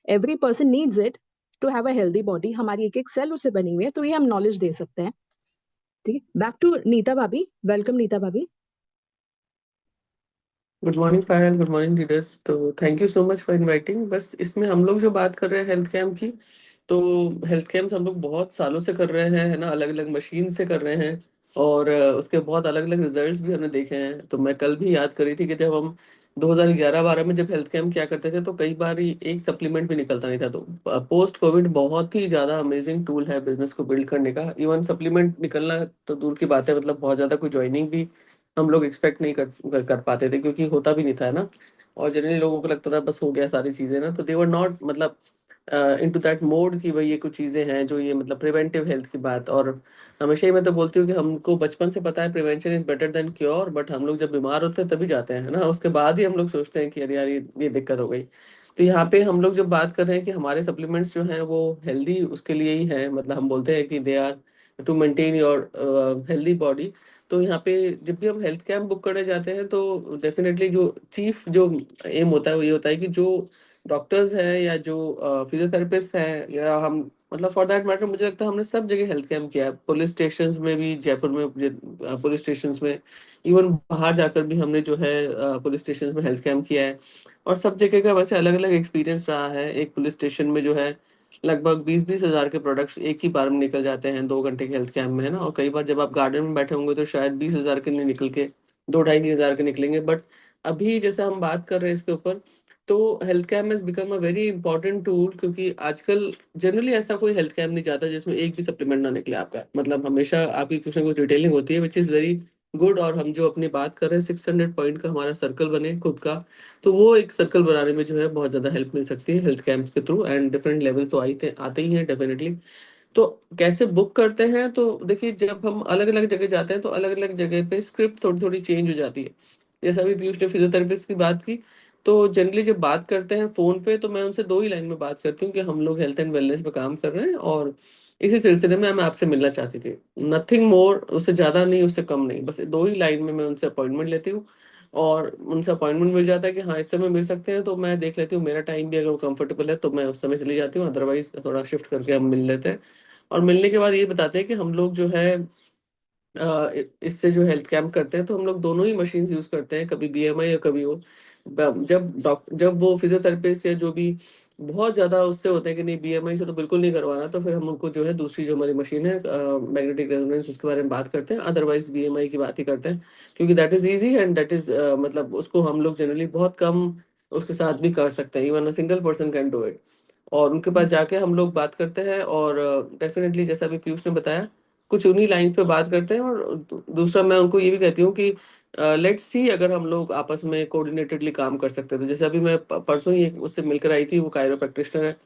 every person needs it to have a healthy body. हमारी एक एक सेल उससे बनी हुई है, तो ये हम नॉलेज दे सकते हैं। ठीक है, बैक टू नीता भाभी। वेलकम नीता भाभी। गुड मॉर्निंग पायल, गुड मॉर्निंग लीडर्स। तो thank you so much for inviting. बस इसमें हम लोग जो बात कर रहे हैं हेल्थ कैम्प की, तो हेल्थ कैंप्स हम लोग बहुत सालों से कर रहे हैं, है ना, अलग अलग मशीन से कर रहे हैं। और उसके बहुत अलग अलग रिजल्ट्स भी हमने देखे हैं। तो मैं कल भी याद करी थी कि जब हम 2011-12 में जब हेल्थ कैम्प किया करते थे, तो कई बार ही एक सप्लीमेंट भी निकलता नहीं था। तो पोस्ट कोविड बहुत ही ज़्यादा अमेजिंग टूल है बिजनेस को बिल्ड करने का। इवन सप्लीमेंट निकलना तो दूर की बात है, मतलब बहुत ज़्यादा कोई ज्वाइनिंग भी हम लोग एक्सपेक्ट नहीं कर पाते थे, क्योंकि होता भी नहीं था, है ना। और जनरली लोगों को लगता था बस हो गया सारी चीज़ें ना, तो दे वर नॉट मतलब इनटू दैट मोड कि भाई ये कुछ चीज़ें हैं जो ये मतलब प्रिवेंटिव हेल्थ की बात। और हमेशा ही मैं तो बोलती हूँ कि हमको बचपन से पता है prevention is better than cure, but हम लोग जब बीमार होते हैं तभी जाते हैं, है ना। उसके बाद ही हम लोग सोचते हैं कि अरे यार ये दिक्कत हो गई। तो यहाँ पे हम लोग जब बात कर रहे हैं कि हमारे सप्लीमेंट्स जो हैं वो हेल्दी उसके लिए ही हैं, मतलब हम बोलते हैं कि they are to maintain your healthy body. तो यहाँ पे जब भी हम हेल्थ कैंप बुक करने जाते हैं, तो डेफिनेटली जो चीफ जो एम होता है वो ये होता है कि जो डॉक्टर्स हैं या जो फिजियोथेरेपिस्ट हैं, या हम मतलब फॉर दैट मैटर, मुझे लगता है हमने सब जगह हेल्थ कैंप किया है। पुलिस स्टेशंस में भी, जयपुर में पुलिस स्टेशंस में, इवन बाहर जाकर भी हमने जो है पुलिस स्टेशंस में हेल्थ कैंप किया है। और सब जगह का वैसे अलग अलग एक्सपीरियंस रहा है। एक पुलिस स्टेशन में जो है लगभग 20-20 हज़ार के प्रोडक्ट्स एक ही बार में निकल जाते हैं 2 घंटे के हेल्थ कैम्प में, है ना। और कई बार जब आप गार्डन में बैठे होंगे तो शायद 20 हज़ार के नहीं निकल के 2-2.5-3 हज़ार के निकलेंगे। बट अभी जैसे हम बात कर रहे हैं इसके ऊपर, तो health camp has become a very important tool, क्योंकि आजकल जनरली ऐसा कोई हेल्थ कैम्प नहीं जाता जिसमें एक भी सप्लीमेंट ना निकले आपका। मतलब हमेशा आपकी कुछ ना कुछ डिटेलिंग होती है, विच इज़ वेरी गुड। और हम जो अपनी बात कर रहे हैं 600 पॉइंट का हमारा सर्कल बने खुद का, तो वो एक सर्कल बनाने में जो है बहुत ज़्यादा हेल्प मिल सकती है हेल्थ कैंप्स के थ्रू। एंड डिफरेंट लेवल तो आते ही हैं डेफिनेटली। तो कैसे बुक करते हैं, तो देखिए जब हम अलग अलग जगह जाते हैं तो अलग अलग जगह पे स्क्रिप्ट थोड़ी थोड़ी चेंज हो जाती है। जैसा अभी पीयूष ने फिजियोथेरेपिस्ट की बात की, तो जनरली जब बात करते हैं फोन पे तो मैं उनसे 2 ही लाइन में बात करती हूँ कि हम लोग हेल्थ एंड वेलनेस पे काम कर रहे हैं और इसी सिलसिले में मैं आपसे मिलना चाहती थी। नथिंग मोर, उससे ज़्यादा नहीं उससे कम नहीं, बस 2 ही लाइन में मैं उनसे अपॉइंटमेंट लेती हूँ और उनसे अपॉइंटमेंट मिल जाता है कि हाँ इस समय मिल सकते हैं। तो मैं देख लेती हूँ मेरा टाइम भी अगर वो कंफर्टेबल है तो मैं उस समय चली जाती हूँ, अदरवाइज थोड़ा शिफ्ट करके हम मिल लेते हैं। और मिलने के बाद ये बताते हैं कि हम लोग जो है इससे जो हेल्थ कैंप करते हैं तो हम लोग दोनों ही मशीन यूज करते हैं, कभी बीएमआई और कभी वो जब वो फिजियोथेरेपिस्ट या जो भी बहुत ज्यादा उससे होते हैं कि नहीं बीएमआई से तो बिल्कुल नहीं करवाना, तो फिर हम उनको जो है दूसरी जो हमारी मशीन है मैग्नेटिक रेजोनेंस उसके बारे में बात करते हैं। अदरवाइज बीएमआई की बात ही करते हैं, क्योंकि that is easy and that is मतलब उसको हम लोग जनरली बहुत कम उसके साथ भी कर सकते हैं, even a single person can do it. और उनके पास जाके हम लोग बात करते हैं और डेफिनेटली जैसा अभी पीयूष ने बताया कुछ उन्हीं लाइंस पे बात करते हैं। और दूसरा मैं उनको ये भी कहती हूँ कि लेट्स सी अगर हम लोग आपस में कोऑर्डिनेटेडली काम कर सकते हैं। तो जैसे अभी मैं परसों ही उससे मिलकर आई थी, वो कायरो प्रैक्टिशनर है,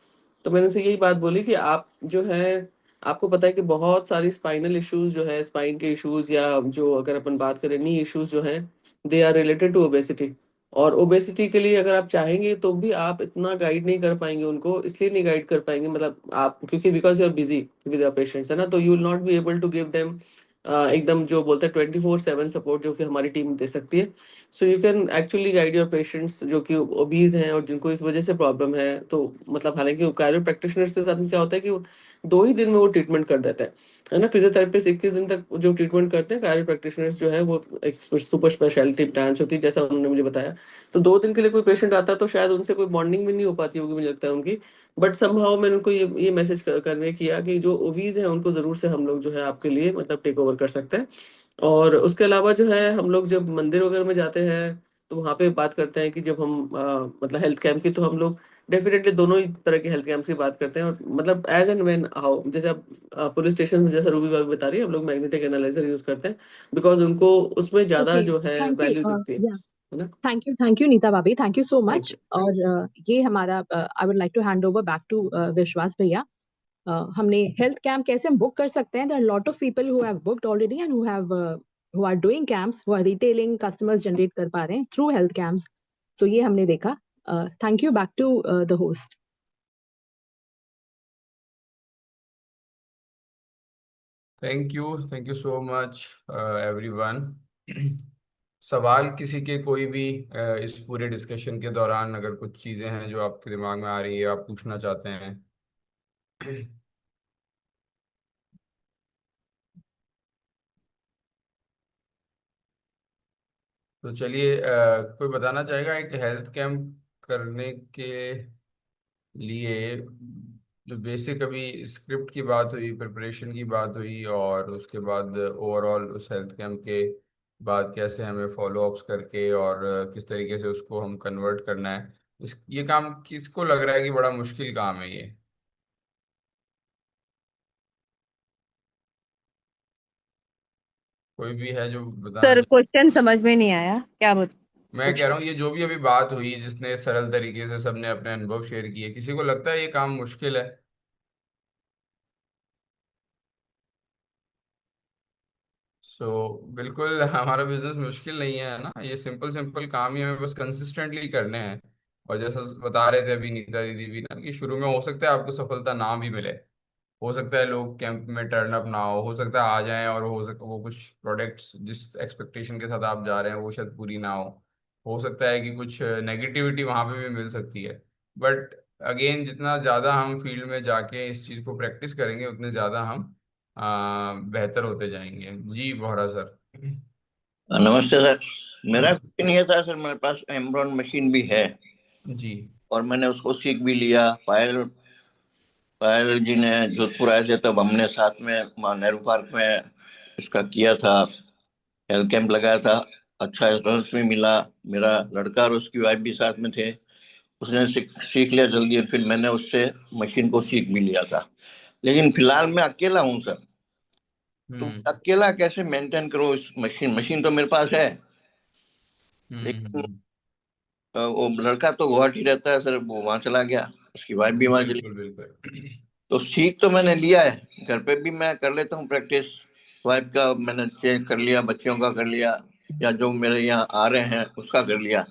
तो मैंने उनसे यही बात बोली कि आप जो है आपको पता है कि बहुत सारी स्पाइनल इश्यूज जो है, स्पाइन के इश्यूज या जो अगर अपन बात करें नी इश्यूज जो है, they are related to obesity. और ओबेसिटी के लिए अगर आप चाहेंगे तो भी आप इतना गाइड नहीं कर पाएंगे उनको, इसलिए नहीं गाइड कर पाएंगे मतलब आप, क्योंकि because you are busy with your patients, है ना। तो you will not be able to give them एकदम जो बोलते हैं 24/7 सपोर्ट जो कि हमारी टीम दे सकती है। So you can actually guide your patients जो कि ओबीज हैं और जिनको इस वजह से प्रॉब्लम है। तो मतलब हालांकि कायरो प्रैक्टिशनर्स के साथ में क्या होता है कि वो 2 ही दिन में वो ट्रीटमेंट कर देते हैं, है ना। फिजियोथेरेपिस्ट 21 दिन तक जो ट्रीटमेंट करते हैं, कायरो प्रैक्टिशनर्स जो है वो एक सुपर स्पेशलिटी ब्रांच होती है जैसा उन्होंने मुझे बताया। तो 2 दिन के लिए कोई पेशेंट आता है तो शायद उनसे कोई बॉन्डिंग भी नहीं हो पाती होगी मुझे लगता है उनकी। बट समहाउ मैंने उनको ये मैसेज कन्वे किया कि जो ओवीज है उनको जरूर से हम लोग जो है आपके लिए मतलब टेक ओवर कर सकते हैं। और उसके अलावा जो है हम लोग जब मंदिर वगैरह में जाते हैं तो वहाँ पे बात करते हैं कि जब हम मतलब हेल्थ कैंप की, तो हम लोग डेफिनेटली दोनों ही तरह के हेल्थ कैंप्स की बात करते हैं। और मतलब एज एंड व्हेन हाउ, जैसे आप पुलिस स्टेशन में जैसा रूबी बाग बता रही है, हम लोग मैग्नेटिक एनालाइजर यूज करते हैं बिकॉज उनको उसमें ज्यादा ओके, जो है थैंक यू। वैल्यू दिखती या है ना। थैंक यू नीता भाभी, thank you so thank much. You. और ये हमारा I would like to hand over back to Vishwas भैया। हमने हेल्थ कैंप कैसे हम बुक कर सकते हैं। There are lot of people who have booked already and who are doing camps, who are retailing customers generate कर पा रहे हैं थ्रू हेल्थ कैंप्स। सो ये हमने देखा। Thank you, back to the host. Thank you so much everyone. सवाल किसी के कोई भी इस पूरे डिस्कशन के दौरान अगर कुछ चीज़ें हैं जो आपके दिमाग में आ रही है, आप पूछना चाहते हैं। तो चलिए, कोई बताना चाहेगा एक हेल्थ कैंप करने के लिए जो बेसिक अभी स्क्रिप्ट की बात हुई, प्रिपरेशन की बात हुई, और उसके बाद ओवरऑल उस हेल्थ कैंप के बाद कैसे हमें फॉलो अप्स करके और किस तरीके से उसको हम कन्वर्ट करना है, ये काम किसको लग रहा है कि बड़ा मुश्किल काम है ये? कोई भी है जो बताना सर चाहे? क्वेश्चन समझ में नहीं आया, क्या मैं कह पूछ रहा हूँ ये जो भी अभी बात हुई जिसने सरल तरीके से सबने अपने अनुभव शेयर किए, किसी को लगता है ये काम मुश्किल है? बिल्कुल हमारा बिजनेस मुश्किल नहीं है ना, ये सिंपल सिंपल काम ही हमें बस कंसिस्टेंटली करने हैं। और जैसा बता रहे थे अभी नीता दीदी भी ना, कि शुरू में हो सकता है आपको सफलता ना भी मिले, हो सकता है लोग कैंप में टर्न अप ना हो सकता है आ जाएं, और वो कुछ प्रोडक्ट्स जिस एक्सपेक्टेशन के साथ आप जा रहे हैं वो शायद पूरी ना हो सकता है कि कुछ नेगेटिविटी वहां पे भी मिल सकती है। बट अगेन, जितना ज़्यादा हम फील्ड में जाके इस चीज़ को प्रैक्टिस करेंगे उतने ज़्यादा हम बेहतर होते जाएंगे। जी बोहरा सर। नमस्ते सर। मेरा नमस्ते। क्वेश्चन ये था सर, मेरे पास एम्ब्रॉन मशीन भी है जी। और मैंने उसको सीख भी लिया। पायल पायल जी ने जोधपुर आए थे तब हमने साथ में वहाँ नेहरू पार्क में इसका किया था, हेल्थ कैंप लगाया था। अच्छा रिजल्ट भी मिला। मेरा लड़का और उसकी वाइफ भी साथ में थे। उसने सीख लिया जल्दी, और फिर मैंने उससे मशीन को सीख भी लिया था। लेकिन फिलहाल मैं अकेला हूँ सर। तो अकेला कैसे मेंटेन करूँ इस मशीन? मशीन तो मेरे पास है, लेकिन वो लड़का तो गुवाहाटी रहता है सर, वो वहां चला गया, उसकी वाइफ भी वहां चली। बिल्कुल बिल्कुल। तो सीख तो मैंने लिया है, घर पे भी मैं कर लेता हूँ प्रैक्टिस। वाइफ का मैंने चेक कर लिया, बच्चों का कर लिया, या जो मेरे यहाँ आ रहे हैं उसका कर लिया,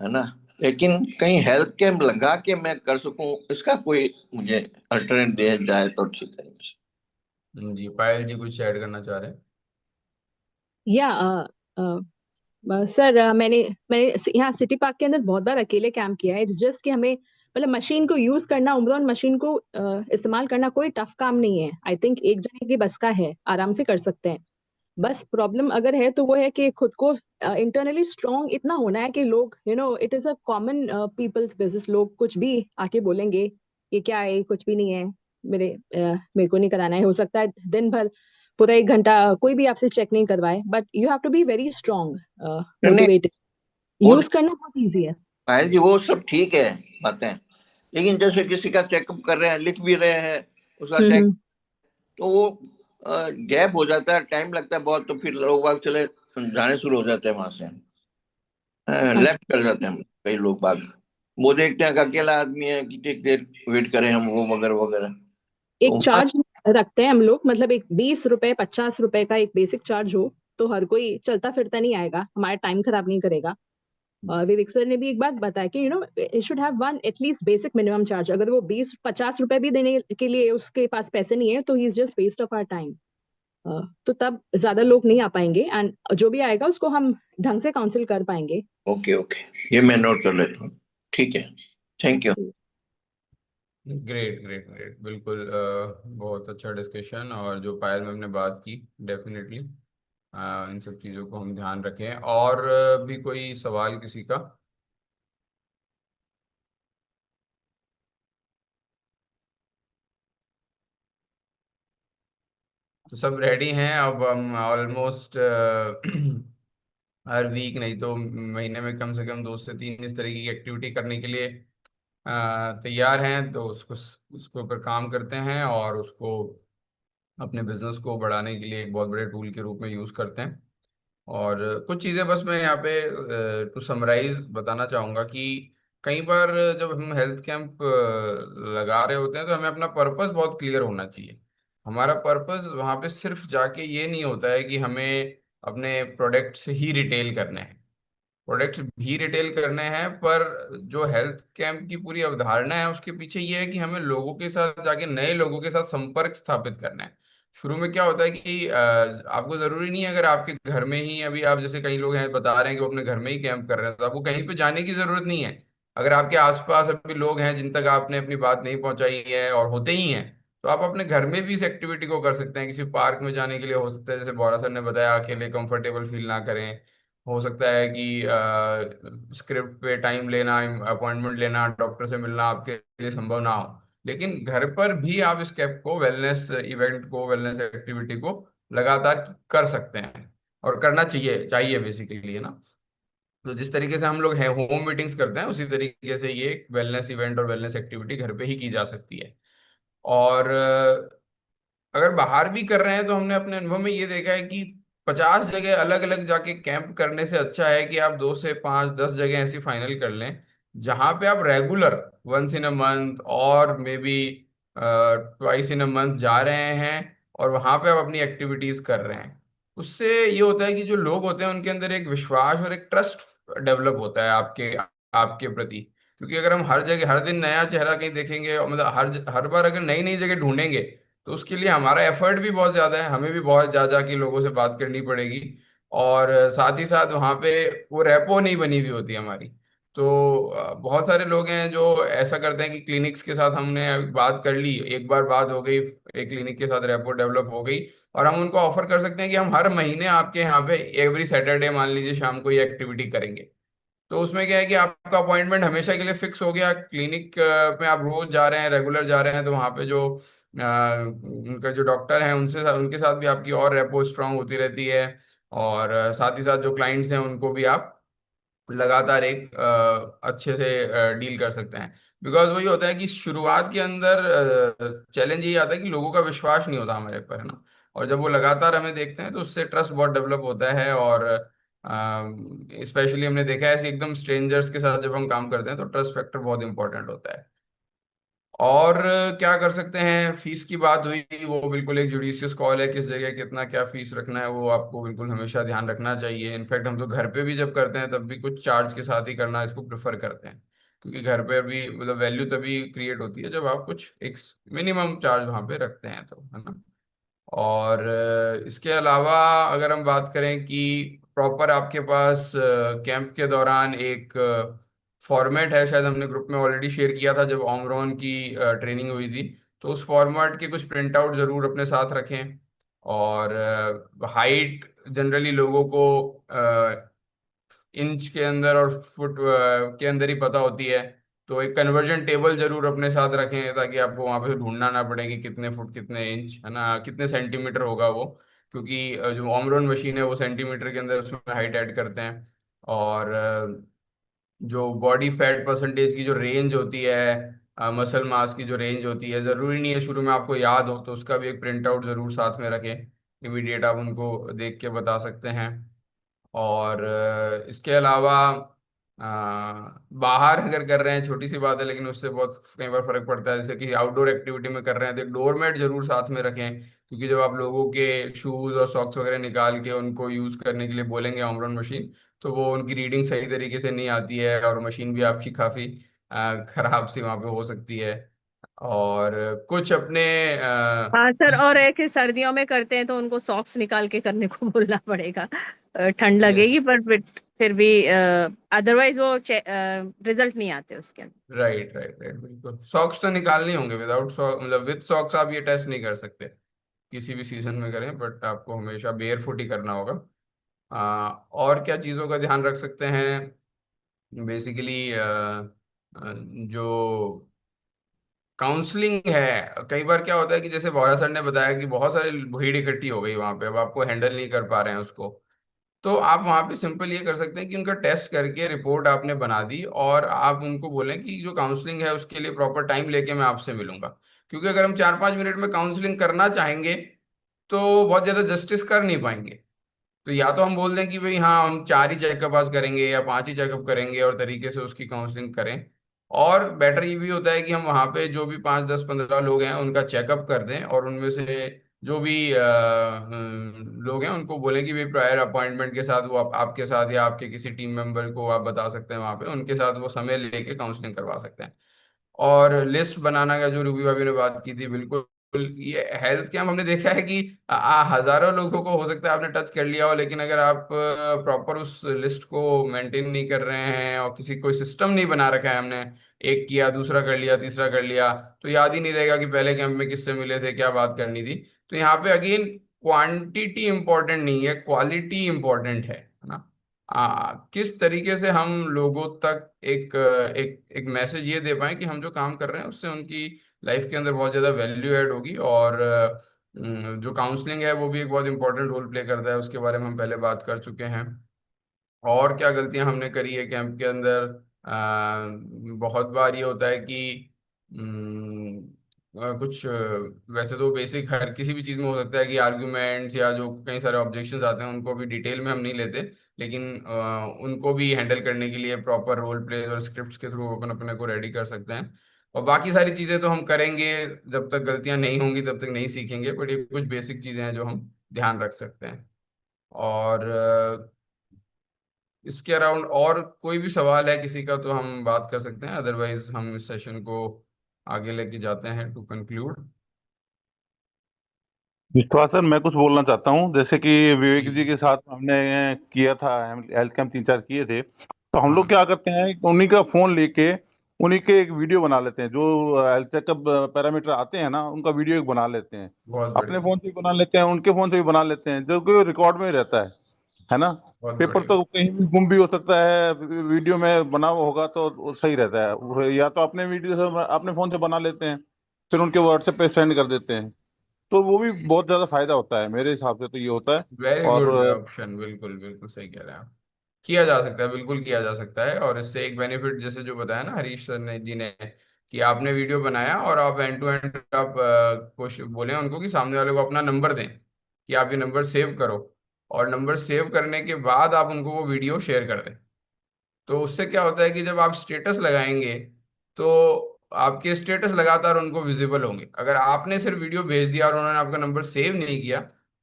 है ना। लेकिन कहीं हेल्थ कैंप लगा के मैं कर सकूं, इसका कोई मुझे अल्टरनेट दे जाए तो ठीक है। जी, पायल जी कुछ ऐड करना चाह रहे हैं? या सर, मैंने मैंने यहाँ सिटी पार्क के अंदर बहुत बार अकेले कैंप किया है। इट्स जस्ट कि हमें मतलब मशीन को यूज करना, उम्रोन मशीन को इस्तेमाल करना कोई टफ काम नहीं है। आई थिंक एक जने के बस का है, आराम से कर सकते हैं। बस प्रॉब्लम अगर है तो वो है कि खुद को इंटरनली स्ट्रांग इतना होना है कि लोग it is a common people's business. लोग कुछ भी आके बोलेंगे ये क्या है, ये कुछ भी नहीं है, मेरे को नहीं कराना है। हो सकता है दिन भर पूरा 1 घंटा कोई भी आपसे चेक नहीं करवाए, but you have to be very strong, नहीं, मोटिवेटेड। वो यूज करना बहुत ईजी है। पायल जी वो सब ठीक है बातें, लेकिन जैसे किसी का चेकअप कर रहे हैं, लिख भी रहे हैं उसका चेक, हम्म। तो वो गैप हो जाता है, टाइम लगता है बहुत, तो फिर लोग बाग चले जाने शुरू हो जाते हैं वहां से, अच्छा, लेफ्ट कर जाते हैं कई लोग बाग। वो देखते हैं कि अकेला आदमी है, कितनी देर वेट करें हम, वो वगैरह वगैरह। तो एक चार्ज रखते हैं हम लोग, मतलब एक 20 रुपए 50 रुपए का एक बेसिक चार्ज हो तो हर कोई चलता फिरता नहीं आएगा, हमारा टाइम खराब नहीं करेगा। विवेक सर ने भी एक बात बताया कि it should have one at least basic minimum charge. अगर वो 20-50 रुपए भी देने के लिए उसके पास पैसे नहीं है तो he is just waste of our time. तो तब ज्यादा लोग नहीं आ पाएंगे, एंड जो भी आएगा उसको हम ढंग से काउंसिल कर पाएंगे। ओके ओके, ये मैं नोट कर लेता हूँ। ठीक है, thank you. Great great great, बिल्कुल। बहुत अच्छा डिस्कशन, और जो पायल मैम ने बात की, डेफिनेटली इन सब चीज़ों को हम ध्यान रखें। और भी कोई सवाल किसी का? तो सब रेडी हैं? अब हम ऑलमोस्ट हर वीक नहीं तो महीने में कम से कम 2 से 3 इस तरीके की एक्टिविटी करने के लिए तैयार हैं। तो उसके ऊपर काम करते हैं, और उसको अपने बिजनेस को बढ़ाने के लिए एक बहुत बड़े टूल के रूप में यूज़ करते हैं। और कुछ चीज़ें बस मैं यहाँ पे टू समराइज बताना चाहूँगा कि कई बार जब हम हेल्थ कैंप लगा रहे होते हैं तो हमें अपना पर्पस बहुत क्लियर होना चाहिए। हमारा पर्पस वहाँ पे सिर्फ जाके ये नहीं होता है कि हमें अपने प्रोडक्ट्स ही रिटेल करने हैं। प्रोडक्ट्स भी रिटेल करने हैं, पर जो हेल्थ कैंप की पूरी अवधारणा है उसके पीछे ये है कि हमें लोगों के साथ जाके नए लोगों के साथ संपर्क स्थापित करना है। शुरू में क्या होता है कि आपको जरूरी नहीं है, अगर आपके घर में ही अभी आप जैसे कई लोग हैं बता रहे हैं कि वो अपने घर में ही कैंप कर रहे हैं, तो आपको कहीं पे जाने की जरूरत नहीं है। अगर आपके आसपास अभी लोग हैं जिन तक आपने अपनी बात नहीं पहुंचाई है और होते ही हैं, तो आप अपने घर में भी इस एक्टिविटी को कर सकते हैं। किसी पार्क में जाने के लिए हो सकता है, जैसे बोरा सर ने बताया, अकेले कंफर्टेबल फील ना करें। हो सकता है कि स्क्रिप्ट पे टाइम लेना, अपॉइंटमेंट लेना, डॉक्टर से मिलना आपके लिए संभव ना हो, लेकिन घर पर भी आप इस कैप को, वेलनेस इवेंट को, वेलनेस एक्टिविटी को लगातार कर सकते हैं, और करना चाहिए चाहिए बेसिकली, है ना। तो जिस तरीके से हम लोग हैं होम मीटिंग्स करते हैं, उसी तरीके से ये वेलनेस इवेंट और वेलनेस एक्टिविटी घर पे ही की जा सकती है। और अगर बाहर भी कर रहे हैं तो हमने अपने अनुभव में ये देखा है कि 50 जगह अलग अलग जाके कैंप करने से अच्छा है कि आप 2 से 5 10 जगह ऐसी फाइनल कर लें, जहां पे आप regular, once in a month और maybe twice in a month जा रहे हैं, और वहां पे आप अपनी एक्टिविटीज कर रहे हैं। उससे ये होता है कि जो लोग होते हैं उनके अंदर एक विश्वास और एक ट्रस्ट डेवलप होता है आपके आपके प्रति। क्योंकि अगर हम हर जगह हर दिन नया चेहरा कहीं देखेंगे, और मतलब हर बार अगर नई नई जगह ढूंढेंगे, तो उसके लिए हमारा एफर्ट भी बहुत ज़्यादा है, हमें भी बहुत जा जा के लोगों से बात करनी पड़ेगी। और साथ ही साथ वहाँ पे वो रेपो नहीं बनी हुई होती हमारी। तो बहुत सारे लोग हैं जो ऐसा करते हैं कि क्लिनिक्स के साथ हमने बात कर ली, एक बार बात हो गई, एक क्लिनिक के साथ रेपो डेवलप हो गई, और हम उनको ऑफर कर सकते हैं कि हम हर महीने आपके यहाँ पे एवरी सैटरडे मान लीजिए शाम को ये एक्टिविटी करेंगे। तो उसमें क्या है कि आपका अपॉइंटमेंट हमेशा के लिए फिक्स हो गया, क्लिनिक में आप रोज जा रहे हैं, रेगुलर जा रहे हैं, तो वहाँ पे जो उनका जो डॉक्टर है उनके साथ भी आपकी और रेपो स्ट्रांग होती रहती है। और साथ ही साथ जो क्लाइंट्स हैं उनको भी आप लगातार एक अच्छे से डील कर सकते हैं। बिकॉज वही होता है कि शुरुआत के अंदर चैलेंज यही आता है कि लोगों का विश्वास नहीं होता हमारे पर, है ना। और जब वो लगातार हमें देखते हैं तो उससे ट्रस्ट बहुत डेवलप होता है। और स्पेशली हमने देखा है ऐसे एकदम स्ट्रेंजर्स के साथ जब हम काम करते हैं तो ट्रस्ट फैक्टर बहुत इंपॉर्टेंट होता है। और क्या कर सकते हैं, फीस की बात हुई, वो बिल्कुल एक जुडिशियस कॉल है, किस जगह कितना क्या फीस रखना है वो आपको बिल्कुल हमेशा ध्यान रखना चाहिए। इनफैक्ट हम तो घर पे भी जब करते हैं तब भी कुछ चार्ज के साथ ही करना इसको प्रेफर करते हैं, क्योंकि घर पे भी मतलब वैल्यू तभी क्रिएट होती है जब आप कुछ एक मिनिमम चार्ज वहाँ पे रखते हैं, तो है ना। और इसके अलावा अगर हम बात करें कि प्रॉपर आपके पास कैंप के दौरान एक फॉर्मेट है, शायद हमने ग्रुप में ऑलरेडी शेयर किया था जब ओमरॉन की ट्रेनिंग हुई थी, तो उस फॉर्मेट के कुछ प्रिंट आउट जरूर अपने साथ रखें। और हाइट जनरली लोगों को इंच के अंदर और फुट के अंदर ही पता होती है, तो एक कन्वर्जन टेबल जरूर अपने साथ रखें ताकि आपको वहां पे ढूंढना ना पड़े कि कितने फुट कितने इंच, है ना, कितने सेंटीमीटर होगा वो। क्योंकि जो ओमरॉन मशीन है वो सेंटीमीटर के अंदर उसमें हाइट ऐड करते हैं। और जो बॉडी फैट परसेंटेज की जो रेंज होती है, मसल मास की जो रेंज होती है, ज़रूरी नहीं है शुरू में आपको याद हो, तो उसका भी एक प्रिंट आउट ज़रूर साथ में रखें, इमीडिएट आप उनको देख के बता सकते हैं। और इसके अलावा बाहर अगर कर रहे हैं, छोटी सी बात है लेकिन उससे बहुत कई बार फर्क पड़ता है, जैसे कि आउटडोर एक्टिविटी में कर रहे हैं तो एक डोर मैट जरूर साथ में रखें, क्योंकि जब आप लोगों के शूज और सॉक्स वगैरह निकाल के उनको यूज करने के लिए बोलेंगे ऑमरॉन मशीन, तो वो उनकी रीडिंग सही तरीके से नहीं आती है और मशीन भी आपकी काफी खराब सी वहां पे हो सकती है। और कुछ अपने हाँ सर, और है कि सर्दियों में करते हैं तो उनको सॉक्स निकाल के करने को बोलना पड़ेगा। ठंड लगेगी पर फिर भी अदरवाइज वो रिजल्ट नहीं आते उसके अंदर। राइट राइट राइट, बिल्कुल सॉक्स तो निकालने होंगे, विदाउट सॉक मतलब विद सॉक्स आप ये टेस्ट नहीं कर सकते किसी भी सीजन में करें, बट आपको हमेशा बेयर फुट ही करना होगा। और क्या चीज़ों का ध्यान रख सकते हैं, बेसिकली जो काउंसलिंग है, कई बार क्या होता है कि जैसे बॉरा सर ने बताया कि बहुत सारी भीड़ इकट्ठी हो गई वहां पे, अब आपको हैंडल नहीं कर पा रहे हैं उसको, तो आप वहां पे सिंपल ये कर सकते हैं कि उनका टेस्ट करके रिपोर्ट आपने बना दी और आप उनको बोलें कि जो काउंसलिंग है उसके लिए प्रॉपर टाइम लेके मैं आपसे मिलूंगा। क्योंकि अगर हम 4-5 मिनट में काउंसलिंग करना चाहेंगे तो बहुत ज़्यादा जस्टिस कर नहीं पाएंगे। तो या तो हम बोल दें कि भाई हाँ हम 4 ही चेकअप आज करेंगे या 5 ही चेकअप करेंगे और तरीके से उसकी काउंसलिंग करें। और बेटर ये भी होता है कि हम वहाँ पे जो भी 5-10-15 लोग हैं उनका चेकअप कर दें और उनमें से जो भी लोग हैं उनको बोलें कि भाई प्रायर अपॉइंटमेंट के साथ वो आपके साथ या आपके किसी टीम मेंबर को आप बता सकते हैं वहाँ पे, उनके साथ वो समय लेके काउंसलिंग करवा सकते हैं। और लिस्ट बनाना का जो रूबी भाभी ने बात की थी, बिल्कुल ये हेल्थ कैंप हमने देखा है कि हजारों लोगों को हो सकता है आपने टच कर लिया हो, लेकिन अगर आप प्रॉपर उस लिस्ट को मेंटेन नहीं कर रहे हैं और किसी कोई सिस्टम नहीं बना रखा है, हमने एक किया दूसरा कर लिया तीसरा कर लिया, तो याद ही नहीं रहेगा कि पहले कैंप में किससे मिले थे क्या बात करनी थी। तो यहाँ पे अगेन क्वांटिटी इंपॉर्टेंट नहीं है, क्वालिटी इंपॉर्टेंट है ना। किस तरीके से हम लोगों तक एक एक एक मैसेज ये दे पाए कि हम जो काम कर रहे हैं उससे उनकी लाइफ के अंदर बहुत ज़्यादा वैल्यू ऐड होगी। और जो काउंसलिंग है वो भी एक बहुत इंपॉर्टेंट रोल प्ले करता है, उसके बारे में हम पहले बात कर चुके हैं। और क्या गलतियां हमने करी है कैंप के अंदर, बहुत बार ये होता है कि कुछ वैसे तो बेसिक हर किसी भी चीज़ में हो सकता है कि आर्ग्यूमेंट्स या जो कई सारे ऑब्जेक्शंस आते हैं उनको भी डिटेल में हम नहीं लेते, लेकिन उनको भी हैंडल करने के लिए प्रॉपर रोल प्ले और स्क्रिप्ट्स के थ्रू अपन अपने को रेडी कर सकते हैं। और बाकी सारी चीज़ें तो हम करेंगे, जब तक गलतियां नहीं होंगी तब तक नहीं सीखेंगे, बट ये कुछ बेसिक चीज़ें हैं जो हम ध्यान रख सकते हैं। और इसके अराउंड और कोई भी सवाल है किसी का तो हम बात कर सकते हैं, अदरवाइज हम इस सेशन को आगे लेके जाते हैं टू कंक्लूड। विश्वास सर, मैं कुछ बोलना चाहता हूँ। जैसे कि विवेक जी जी। के साथ हमने किया था, हेल्थ कैंप 3-4 किए थे, तो हम लोग हाँ क्या करते हैं कि उन्हीं का फोन लेके उन्हीं के एक वीडियो बना लेते हैं, जो हेल्थ चेकअप पैरामीटर आते हैं ना उनका वीडियो एक बना लेते हैं। बहुत अपने बढ़िया। फोन से भी बना लेते हैं, उनके फोन से भी बना लेते हैं, जो कि रिकॉर्ड में ही रहता है। है ना। बहुत पेपर बढ़िया। तो कहीं भी गुम भी हो सकता है, वीडियो में बना हुआ होगा तो वो सही रहता है। या तो अपने वीडियो से अपने फोन से बना लेते हैं, फिर उनके व्हाट्सएप पे सेंड कर देते हैं, तो वो भी बहुत ज्यादा फायदा होता है मेरे हिसाब से, तो ये होता है। वेरी और गुड ऑप्शन, बिल्कुल बिल्कुल सही कह रहे हैं आप। किया जा सकता है, बिल्कुल किया जा सकता है। और इससे एक बेनिफिट जैसे जो बताया ना हरीश सर ने जी ने, कि आपने वीडियो बनाया और आप एंड टू एंड आप कुछ बोले उनको कि सामने वाले को अपना नंबर दें, कि आप ये नंबर सेव करो, और नंबर सेव करने के बाद आप उनको वो वीडियो शेयर कर दें। तो उससे क्या होता है कि जब आप स्टेटस लगाएंगे तो आपके स्टेटस लगातार उनको विजिबल होंगे। अगर आपने सिर्फ वीडियो भेज दिया और उन्होंने आपका नंबर सेव नहीं किया,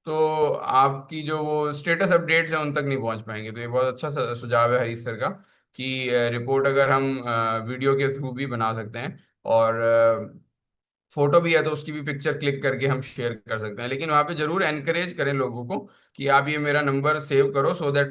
तो आपकी जो वो स्टेटस अपडेट्स हैं उन तक नहीं पहुंच पाएंगे। तो ये बहुत अच्छा सुझाव है हरीश सर का, कि रिपोर्ट अगर हम वीडियो के थ्रू भी बना सकते हैं, और फोटो भी है तो उसकी भी पिक्चर क्लिक करके हम शेयर कर सकते हैं। लेकिन वहाँ पे जरूर एनकरेज करें लोगों को कि आप ये मेरा नंबर सेव करो, सो दैट